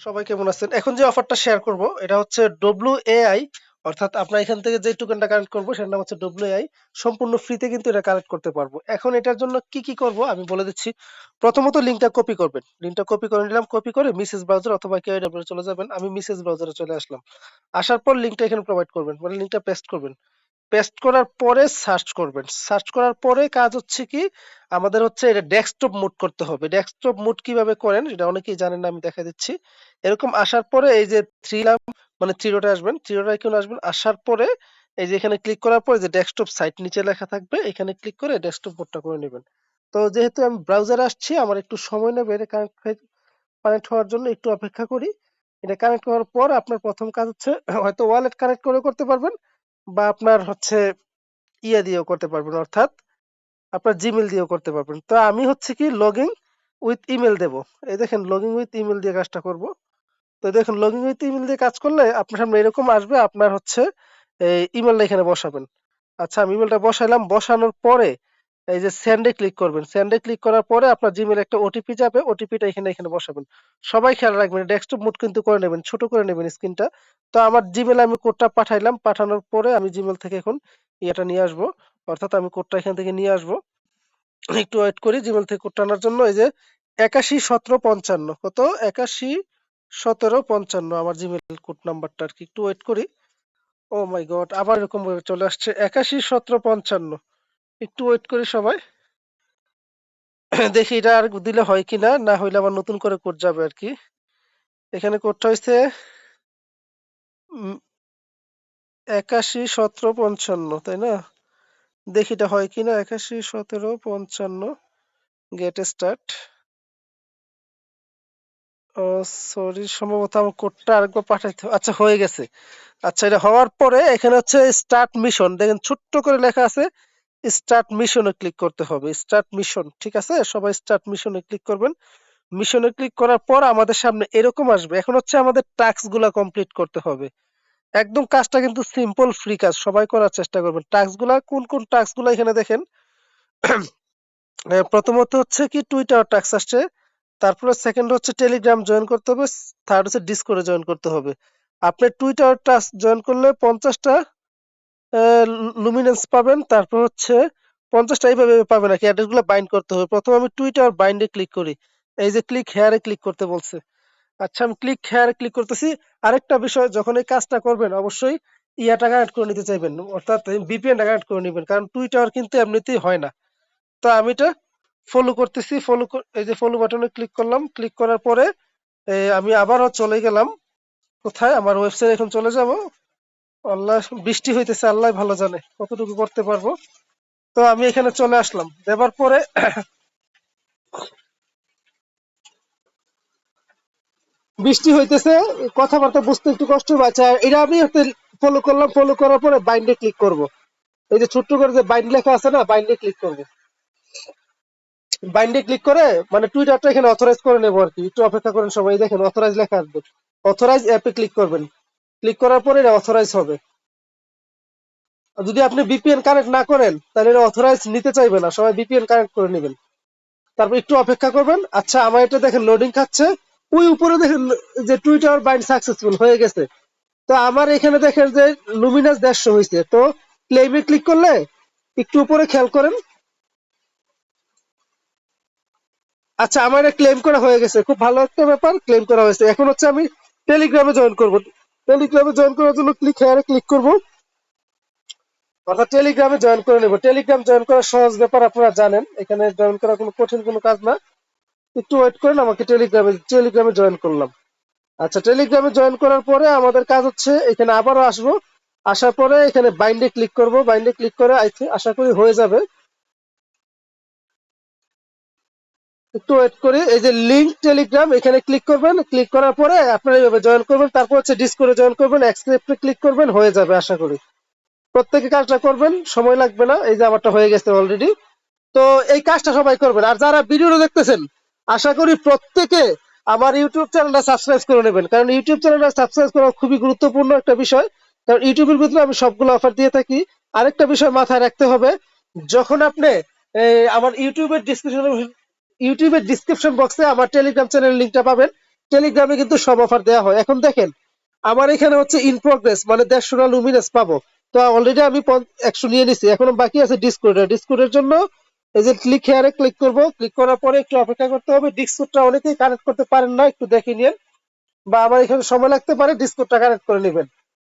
সবাই কেমন আছেন? এখন যে অফারটা শেয়ার করব এটা হচ্ছে WAI, অর্থাৎ আপনার এখান থেকে যে টোকেনটা কালেক্ট করব সেটার নাম হচ্ছে WAI। সম্পূর্ণ ফ্রিতে কিন্তু এটা কালেক্ট করতে পারবো। এখন এটার জন্য কি করব আমি বলে দিচ্ছি। প্রথমত লিংকটা কপি করবেন। লিংকটা কপি করে নিলাম, কপি করে মিসেস ব্রাউজার অথবা KIW চলে যাবেন। আমি মিসেস ব্রাউজারে চলে আসলাম। আসার পর লিংকটা এখানে প্রোভাইড করবেন, মানে লিংকটা পেস্ট করবেন। পেস্ট করার পরে সার্চ করবেন। সার্চ করার পরে কাজ হচ্ছে কি, আমাদের হচ্ছে এটা ডেস্কটপ মুড করতে হবে। ডেস্কটপ মুড কিভাবে করেন সেটা অনেকেই জানেন না, আমি দেখা দিচ্ছি। এরকম আসার পরে এই যে থ্রি লাম, মানে থ্রি ডটে আসবেন, থ্রি ডট আইকনে আসবেন। আসার পরে এই যে এখানে ক্লিক করার পরে যে ডেস্কটপ সাইট নিচে লেখা থাকবে, এখানে ক্লিক করে ডেস্কটপ মুডটা করে নেবেন। তো যেহেতু আমি ব্রাউজারে আসছি, আমার একটু সময় নেবে এটা কানেক্ট হওয়ার জন্য, একটু অপেক্ষা করি। এটা কানেক্ট হওয়ার পর আপনার প্রথম কাজ হচ্ছে হয়তো ওয়ালেট কানেক্ট করে করতে পারবেন, বা আপনার হচ্ছে ইয়া দিয়েও করতে পারবেন, অর্থাৎ আপনার জিমেল দিয়েও করতে পারবেন। তো আমি হচ্ছে কি লগইন উইথ ইমেল দেব। এই দেখেন লগইন উইথ ইমেল দিয়ে কাজটা করব। তো দেখুন লগইন উইথ ইমেল দিয়ে কাজ করলে আপনার সামনে এরকম আসবে, আপনার হচ্ছে এই ইমেলটা এখানে বসাবেন। আচ্ছা আমি ইমেলটা বসাইলাম, বসানোর পরে এই যে সেন্ডে ক্লিক করবেন। সেন্ডে ক্লিক করার পরে আপনার জিমেল একটা ওটিপি যাবে, ওটিপিটা এখানে এখানে বসাবেন। সবাই খেয়াল রাখবেন, ডেস্কটপ মুড কিন্তু করে নেবেন, ছোট করে নেবেন স্ক্রিনটা। তো আমার জিমেলে আমি কোডটা পাঠাইলাম, পাঠানোর পরে আমি জিমেল থেকে এখন ইয়েটা নিয়ে আসবো, অর্থাৎ আমি কোডটা এখান থেকে নিয়ে আসবো। একটু ওয়েট করি জিমেল থেকে কোডটা আনার জন্য। এই যে 81 17 55, কত 81 17 55 আমার জিমেল কোড নাম্বারটা আর কি। একটু ওয়েট করি। ও মাই গড, আবার এরকম ভাবে চলে আসছে 81 17 55। একটু ওয়েট করি সবাই। দেখি এটা আর দিলে হয় কিনা, না হইলে আবার নতুন করে কোড যাবে আর কি। এখানে কোডটা হয়েছে 81 17 55, তাই না? দেখি এটা হয় কিনা। 81 17 55 গেট স্টার্ট। ও সরি, সম্ভবত আমার কোডটা আরেকবার পাঠাইতে আচ্ছা হয়ে গেছে। আচ্ছা এটা হওয়ার পরে এখানে হচ্ছে স্টার্ট মিশন, দেখেন ছোট্ট করে লেখা আছে। স্টার্ট মিশনে ক্লিক করতে হবে, স্টার্ট মিশন, ঠিক আছে? সবাই স্টার্ট মিশনে ক্লিক করবেন। মিশনে ক্লিক করার পর আমাদের সামনে এরকম আসবে। এখন হচ্ছে আমাদের টাস্ক গুলা কমপ্লিট করতে হবে। একদম কাজটা কিন্তু সিম্পল, ফ্রি কাজ, সবাই করার চেষ্টা করবেন। টাস্ক গুলা কোন কোন টাস্ক গুলা এখানে দেখেন। প্রথমত হচ্ছে কি টুইটার টাস্ক আসছে, তারপরে সেকেন্ড হচ্ছে টেলিগ্রাম জয়েন করতে হবে, থার্ড হচ্ছে ডিসকর্ডে জয়েন করতে হবে। আপনি টুইটার টাস্ক জয়েন করলে 50টা লুমিনেন্স পাবেন, তারপর হচ্ছে 50টা এইভাবে পাবেন আর কি। অ্যাড্রেস গুলো বাইন্ড করতে হবে। প্রথমে আমি টুইটার বাইন্ডে ক্লিক করি। এই যে ক্লিক হেয়ারে ক্লিক করতে বলছে। আচ্ছা আমি ক্লিক হেয়ারে ক্লিক করতেছি। আরেকটা বিষয়, যখন এই কাজটা করবেন অবশ্যই ইয়াটা কানেক্ট করে নিতে চাইবেন, অর্থাৎ VPN কানেক্ট করে নেবেন, কারণ টুইটার কিন্তু এমনিতেই হয় না। তো আমি এটা ফলো করতেছি। এই যে ফলো বাটনে ক্লিক করলাম। ক্লিক করার পরে আমি আবারও চলে গেলাম কোথায়, আমার ওয়েবসাইট এখন চলে যাব। আল্লাহ, বৃষ্টি হইতেছে, আল্লাহ ভালো জানে কতটুকু করতে পারবো। তো আমি এখানে চলে আসলাম, দেবার পরে বৃষ্টি হইতেছে, কথাবার্তা বুঝতে একটু কষ্ট পাচ্ছে। এটা আমি ফলো করলাম, ফলো করার পরে বাইন্ডে ক্লিক করব। এই যে ছোট্ট করে যে বাইন্ড লেখা আছে না, বাইন্ডে ক্লিক করব। বাইন্ডে ক্লিক করে মানে টুইটারটা এখানে অথরাইজ করে নেবো আর কি। একটু অপেক্ষা করেন সবাই, দেখেন অথরাইজ লেখা আসবে। অথরাইজ অ্যাপে ক্লিক করবেন। ক্লিক করার পরে এটা অথরাইজ হবে। আর যদি আপনি VPN কানেক্ট না করেন তাহলে এটা অথরাইজ নিতে চাইবে না, সবাই VPN কানেক্ট করে নেবেন। তারপর একটু অপেক্ষা করবেন। আচ্ছা আমার এটা দেখেন লোডিং খাচ্ছে। ওই উপরে দেখেন যে টুইটার বাইন্ড সাকসেসফুল হয়ে গেছে। তো আমার এখানে দেখেন যে লুমিনাস 150 হয়েছে। তো ক্লেমে ক্লিক করলে একটু উপরে খেয়াল করেন। আচ্ছা আমার এটা ক্লেম করা হয়ে গেছে, খুব ভালো একটা ব্যাপার, ক্লেম করা হয়েছে। এখন হচ্ছে আমি টেলিগ্রামে জয়েন করব। টেলিগ্রামে জয়েন করার জন্য ক্লিক হেয়ারে ক্লিক করব, অর্থাৎ টেলিগ্রামে জয়েন করে নেব। টেলিগ্রাম জয়েন করা সহজ ব্যাপার, আপনারা জানেন। এখানে জয়েন করা কোনো কঠিন কোনো কাজ না। একটু ওয়েট করেন, আমাকে টেলিগ্রামে জয়েন করলাম। আচ্ছা টেলিগ্রামে জয়েন করার পরে আমাদের কাজ হচ্ছে এখানে আবারও আসবো। আসার পরে এখানে বাইন্ডে ক্লিক করব। বাইন্ডে ক্লিক করে আশা করি হয়ে যাবে। একটু ওয়েট করি। এই যে লিংক টেলিগ্রাম, এখানে ক্লিক করবেন। ক্লিক করার পরে আপনারা এইভাবে জয়েন করবেন। তারপর হচ্ছে ডিসকর্ডে জয়েন করবেন, অ্যাকসেপ্টে ক্লিক করবেন, হয়ে যাবে আশা করি। প্রত্যেকে কাজটা করবেন, সময় লাগবে না। এই যে আমারটা হয়ে গেছে অলরেডি। তো এই কাজটা সবাই করবেন। আর যারা ভিডিওটা দেখতেছেন, আশা করি প্রত্যেকে আমার ইউটিউব চ্যানেলটা সাবস্ক্রাইব করে নেবেন, কারণ ইউটিউব চ্যানেলটা সাবস্ক্রাইব করা খুবই গুরুত্বপূর্ণ একটা বিষয়। কারণ ইউটিউবের ভিতরে আমি সবগুলো অফার দিয়ে থাকি। আরেকটা বিষয় মাথায় রাখতে হবে, যখন আপনি আমার ইউটিউবের ডিসক্রিপশন বক্সে আমার টেলিগ্রাম চ্যানেলের লিঙ্কটা পাবেন। টেলিগ্রামে কিন্তু সব অফার দেওয়া হয়। এখন দেখেন আমার এখানে হচ্ছে ইন প্রোগ্রেস মানে 150 লুমিনেন্স পাবো। তো অলরেডি আমি 100 নিয়ে নিছি, এখনো বাকি আছে ডিসকর্ডের। ডিসকর্ডের জন্য এই যে ক্লিক হেয়ারে ক্লিক করব, ক্লিক করার পরে একটু অপেক্ষা করতে হবে। ডিসকর্ডটা অনেকেই কানেক্ট করতে পারেন না, একটু দেখে নিন, বা আমার এখানে সময় লাগতে পারে, ডিসকর্ডটা কানেক্ট করে নেবেন।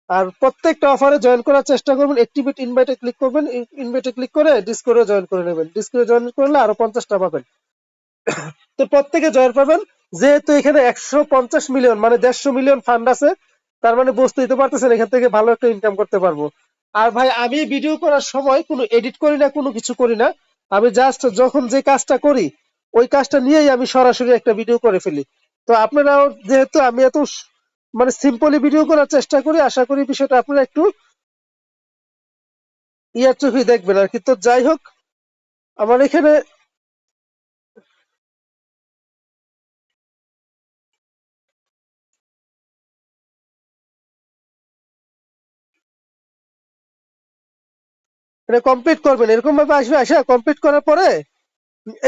আর প্রত্যেকটা অফারে জয়েন করার চেষ্টা করবেন, অ্যাক্টিভেট ইনভাইটে ক্লিক করবেন, ইনভাইটে ক্লিক করে ডিসকর্ডে জয়েন করে নেবেন। ডিসকর্ডে জয়েন করলে আরো 50টা পাবেন। তো প্রত্যেকে জয়েন পাবেন। যেহেতু এখানে 150 মিলিয়ন মানে 150 মিলিয়ন ফান্ড আছে, তার মানে বুঝতেই তো পারতেছেন এখান থেকে ভালো একটা ইনকাম করতে পারবো। আর ভাই আমি ভিডিও করার সময় কোনো এডিট করি না, কোনো কিছু করি না। আমি জাস্ট যখন যে কাজটা করি ওই কাজটা নিয়েই আমি সরাসরি একটা ভিডিও করে ফেলি। তো আপনারাও, যেহেতু আমি এত মানে সিম্পলি ভিডিও করার চেষ্টা করি, আশা করি বিষয়টা আপনারা একটু ইয়ার চোখে দেখবেন আর কি। তো যাই হোক, আমার এখানে এটা কমপ্লিট করবেন, এরকম ভাবে আসবে, আসা কমপ্লিট করার পরে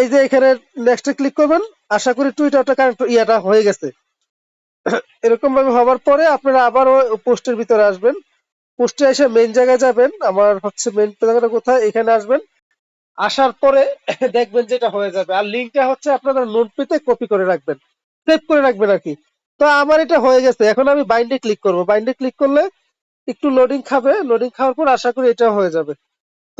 এই যে এখানে নেক্সটে ক্লিক করবেন। আশা করি টুইটারটা কানেক্ট ইয়াটা হয়ে গেছে। এরকম ভাবে হওয়ার পরে আপনারা আবার পোস্টের ভিতরে আসবেন। পোস্টে এসে মেইন জায়গায় যাবেন, আমার হচ্ছে মেইন জায়গাটা কোথায়, এখানে আসবেন। আসার পরে দেখবেন যে এটা হয়ে যাবে। আর লিঙ্কটা হচ্ছে আপনারা নোটপ্যাডে কপি করে রাখবেন, সেভ করে রাখবেন আর কি। তো আমার এটা হয়ে গেছে, এখন আমি বাইন্ডে ক্লিক করব। বাইন্ডে ক্লিক করলে একটু লোডিং খাবে, লোডিং খাওয়ার পর আশা করি এটা হয়ে যাবে।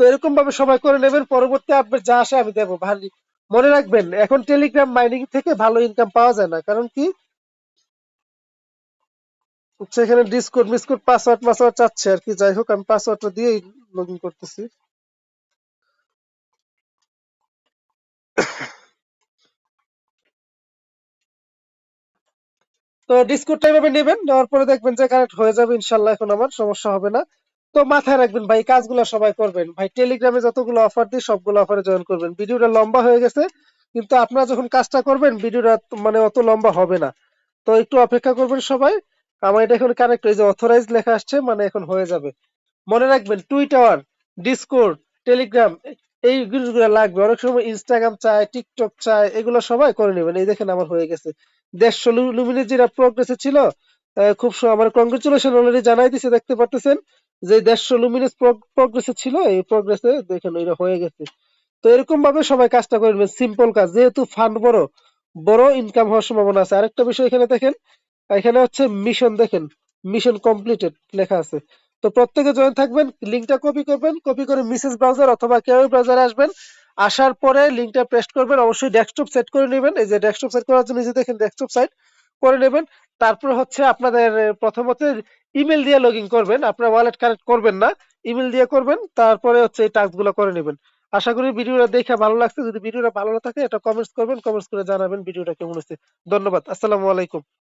তো এরকম ভাবে সবাই করে নেবেন, পরবর্তী আপডেট যা আসে আমি দেবো ভালো। মনে রাখবেন এখন টেলিগ্রাম মাইনিং থেকে ভালো ইনকাম পাওয়া যায় না, কারণ কি হচ্ছে এখানে ডিসকোড মিসকোড পাসওয়ার্ড মাসওয়ার্ড চাচ্ছে আর কি। যাই হোক আমি পাসওয়ার্ডটা দিয়েই লগ ইন করতেছি। তো ডিসকোডটা এভাবে নেবেন, নেওয়ার পরে দেখবেন যে কানেক্ট হয়ে যাবে ইনশাল্লাহ, এখন আমার সমস্যা হবে না। তো মাথায় রাখবেন ভাই, কাজগুলো সবাই করবেন ভাই। টেলিগ্রামে যতগুলো অফার দিই সবগুলো অফারে জয়েন করবেন। ভিডিওটা লম্বা হয়ে গেছে, কিন্তু আপনারা যখন কাজটা করবেন ভিডিওটা মানে অত লম্বা হবে না। তো একটু অপেক্ষা করবেন সবাই। আমার এটা এখন কানেক্ট, এই যে অথরাইজ লেখা আসছে মানে এখন হয়ে যাবে। মনে রাখবেন টুইটার, ডিসকর্ড, টেলিগ্রাম এই জিনিসগুলো লাগবে। অনেক সময় ইনস্টাগ্রাম চায়, টিকটক চায়, এগুলো সবাই করে নেবেন। এই দেখেন আমার হয়ে গেছে। 150 লুমিনের যেটা প্রোগ্রেসে ছিল, খুব আমার কংগ্রেচুলেশন অলরেডি জানাই দিছে, দেখতে পারতেছেন যে 150 লুমিনের প্রোগ্রেসে ছিল, এই প্রোগ্রেসে দেখেন এটা হয়ে গেছে। তো এরকম ভাবে সবাই কাজটা করে নেবেন, সিম্পল কাজ, যেহেতু ফান্ড বড়, বড় ইনকাম হওয়ার সম্ভাবনা আছে। আরেকটা বিষয় এখানে দেখেন, এখানে হচ্ছে মিশন, দেখেন মিশন কমপ্লিটেড লেখা আছে। তো প্রত্যেকে জয়েন থাকবেন, লিঙ্কটা কপি করবেন, কপি করে মিসেস ব্রাউজার অথবা কেউ ব্রাউজারে আসবেন। আসার পরে লিঙ্কটা পেস্ট করবেন, অবশ্যই ডেস্কটপ সেট করে নেবেন। এই যে ডেস্কটপ সেট করার জন্য এই যে দেখেন ডেস্কটপ সাইট করে নেবেন। তারপর হচ্ছে আপনাদের প্রথমত ইমেল দিয়ে লগ ইন করবেন, আপনার ওয়ালেট কানেক্ট করবেন না, ইমেল দিয়ে করবেন। তারপরে হচ্ছে এই টাস্কগুলো করে নেবেন। আশা করি ভিডিওটা দেখে ভালো লাগছে। যদি ভিডিওটা ভালো না থাকে এটা কমেন্টস করবেন, কমেন্টস করে জানাবেন ভিডিওটা কেমন হয়েছে। ধন্যবাদ, আসসালামু আলাইকুম।